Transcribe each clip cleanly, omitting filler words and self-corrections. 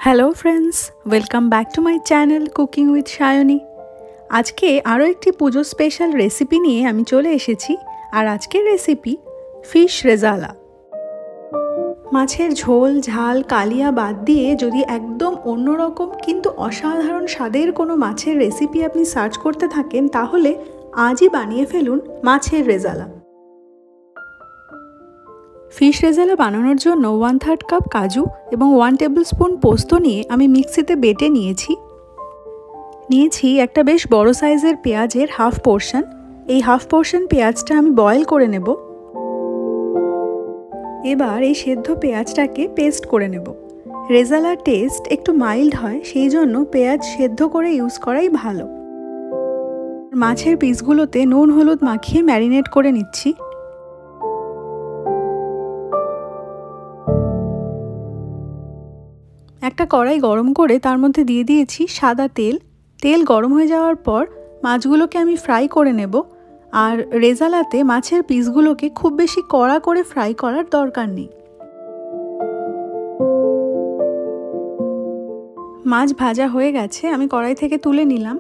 Hello friends, welcome back to my channel cooking with Sayani. আজকে আরও একটি পুজো স্পেশাল রেসিপি নিয়ে আমি চলে এসেছি। আর আজকের রেসিপি ফিশ রেজালা। মাছের ঝোল, ঝাল, কালিয়া বাদ দিয়ে যদি একদম অন্যরকম কিন্তু অসাধারণ স্বাদের কোনো মাছের রেসিপি আপনি সার্চ করতে থাকেন, তাহলে আজই বানিয়ে ফেলুন মাছের রেজালা। ফিশ রেজালা বানানোর জন্য 1/3 কাপ কাজু এবং 1 টেবিল স্পুন পোস্ত নিয়ে আমি মিক্সিতে বেটে নিয়েছি একটা বেশ বড় সাইজের পেঁয়াজের হাফ পোর্শন। এই হাফ পোর্শন পেঁয়াজটা আমি বয়েল করে নেব। এবার এই সেদ্ধ পেঁয়াজটাকে পেস্ট করে নেব। রেজালার টেস্ট একটু মাইল্ড হয়, সেই জন্য পেঁয়াজ সেদ্ধ করে ইউজ করাই ভালো। মাছের পিসগুলোতে নুন হলুদ মাখিয়ে ম্যারিনেট করে নিচ্ছি। একটা কড়াই গরম করে তার মধ্যে দিয়ে দিয়েছি সাদা তেল। তেল গরম হয়ে যাওয়ার পর মাছগুলোকে আমি ফ্রাই করে নেব। আর রেজালাতে মাছের পিসগুলোকে খুব বেশি কড়া করে ফ্রাই করার দরকার নেই। মাছ ভাজা হয়ে গেছে, আমি কড়াই থেকে তুলে নিলাম।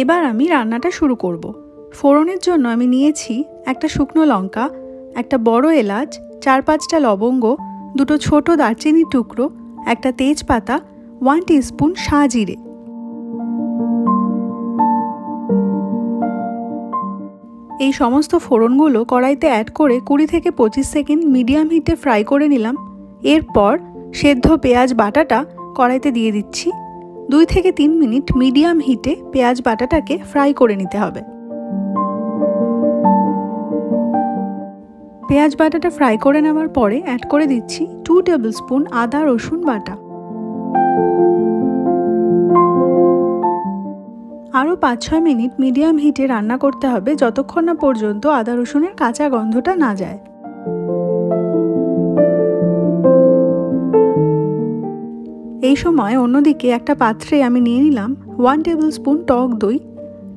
এবার আমি রান্নাটা শুরু করব। ফোড়নের জন্য আমি নিয়েছি একটা শুকনো লঙ্কা, একটা বড় এলাচ, 4-5টা লবঙ্গ, 2টো ছোট দারচিনির টুকরো, একটা তেজপাতা, 1 টিস্পুন সাজিরে। এই সমস্ত ফোড়নগুলো কড়াইতে অ্যাড করে 20 থেকে 25 সেকেন্ড মিডিয়াম হিটে ফ্রাই করে নিলাম। এরপর সেদ্ধ পেঁয়াজ বাটাটা কড়াইতে দিয়ে দিচ্ছি। 2 থেকে 3 মিনিট মিডিয়াম হিটে পেঁয়াজ বাটাটাকে ফ্রাই করে নিতে হবে। পেঁয়াজ বাটাটা ফ্রাই করে নেওয়ার পরে অ্যাড করে দিচ্ছি 2 টেবিল স্পুন আদা রসুন বাটা। আরও 5-6 মিনিট মিডিয়াম হিটে রান্না করতে হবে, যতক্ষণ না পর্যন্ত আদা রসুনের কাঁচা গন্ধটা না যায়। এই সময় অন্যদিকে একটা পাত্রে আমি নিয়ে নিলাম 1 টেবিল স্পুন টক দই।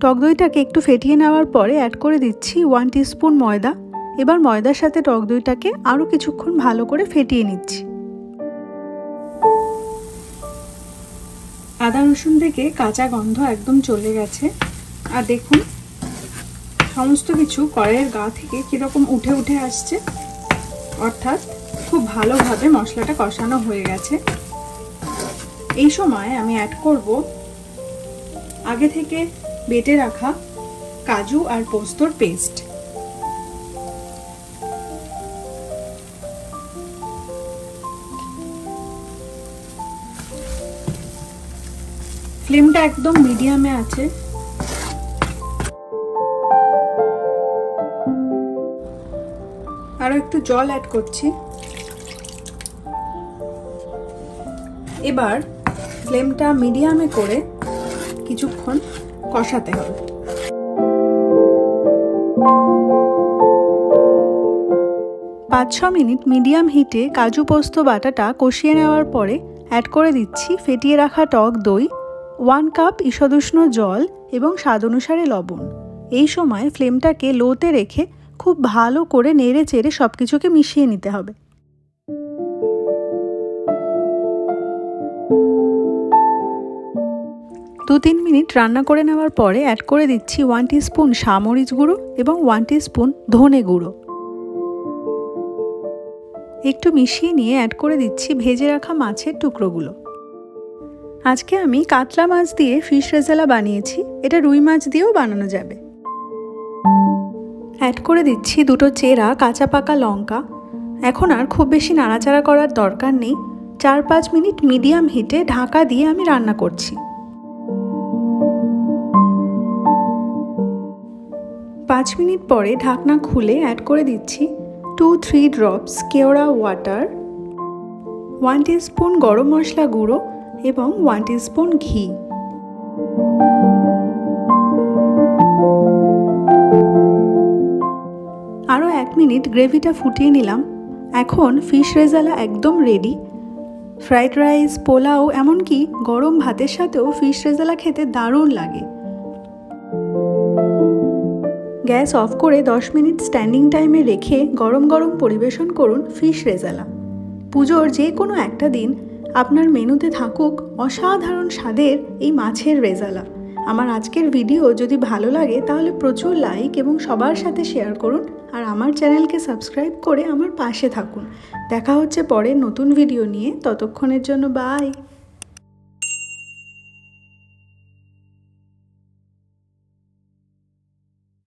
টক দইটাকে একটু ফেটিয়ে নেওয়ার পরে অ্যাড করে দিচ্ছি 1 টিস্পুন ময়দা। এবার ময়দার সাথে টক দইটাকে আরও কিছুক্ষণ ভালো করে ফেটিয়ে নিচ্ছি। আদা রসুন থেকে কাঁচা গন্ধ একদম চলে গেছে। আর দেখুন সমস্ত কিছু কড়াইয়ের গা থেকে কীরকম উঠে উঠে আসছে, অর্থাৎ খুব ভালোভাবে মশলাটা কষানো হয়ে গেছে। এই সময় আমি অ্যাড করব আগে থেকে বেটে রাখা কাজু আর পোস্তর পেস্ট। ফ্লেমটা একদম মিডিয়ামে আছে। আরো একটু জল অ্যাড করছি। এবার ফ্লেমটা মিডিয়ামে করে কিছুক্ষণ কষাতে হবে। পাঁচ ছ মিনিট মিডিয়াম হিটে কাজু পোস্ত বাটাটা কষিয়ে নেওয়ার পরে অ্যাড করে দিচ্ছি ফেটিয়ে রাখা টক দই, 1 কাপ ঈষদুষ্ণ জল এবং স্বাদ অনুসারে লবণ। এই সময় ফ্লেমটাকে লোতে রেখে খুব ভালো করে নেড়ে চেড়ে সব কিছুকে মিশিয়ে নিতে হবে। দু 3 মিনিট রান্না করে নেওয়ার পরে অ্যাড করে দিচ্ছি 1 টিস্পুন সামরিচ গুঁড়ো এবং 1 টিস্পুন ধনে গুঁড়ো। একটু মিশিয়ে নিয়ে অ্যাড করে দিচ্ছি ভেজে রাখা মাছের টুকরোগুলো। আজকে আমি কাতলা মাছ দিয়ে ফিশ রেজালা বানিয়েছি, এটা রুই মাছ দিয়েও বানানো যাবে। অ্যাড করে দিচ্ছি 2টো চেরা কাঁচা পাকা লঙ্কা। এখন আর খুব বেশি নাড়াচাড়া করার দরকার নেই। 4-5 মিনিট মিডিয়াম হিটে ঢাকা দিয়ে আমি রান্না করছি। 5 মিনিট পরে ঢাকনা খুলে অ্যাড করে দিচ্ছি 2-3 ড্রপস কেওড়া ওয়াটার, 1 টিস্পুন গরম মশলা গুঁড়ো এবং 1 টিস্পুন ঘি। আরও 1 মিনিট গ্রেভিটা ফুটিয়ে নিলাম। এখন ফিশ রেজালা একদম রেডি। ফ্রাইড রাইস, পোলাও, এমনকি গরম ভাতের সাথেও ফিশ রেজালা খেতে দারুণ লাগে। গ্যাস অফ করে 10 মিনিট স্ট্যান্ডিং টাইমে রেখে গরম গরম পরিবেশন করুন ফিশ রেজালা। পুজোর যে কোনো একটা দিন আপনার মেনুতে থাকুক অসাধারণ স্বাদের এই মাছের রেজালা। আমার আজকের ভিডিও যদি ভালো লাগে তাহলে প্রচুর লাইক এবং সবার সাথে শেয়ার করুন, আর আমার চ্যানেলকে সাবস্ক্রাইব করে আমার পাশে থাকুন। দেখা হচ্ছে পরের নতুন ভিডিও নিয়ে, ততক্ষণের জন্য বাই।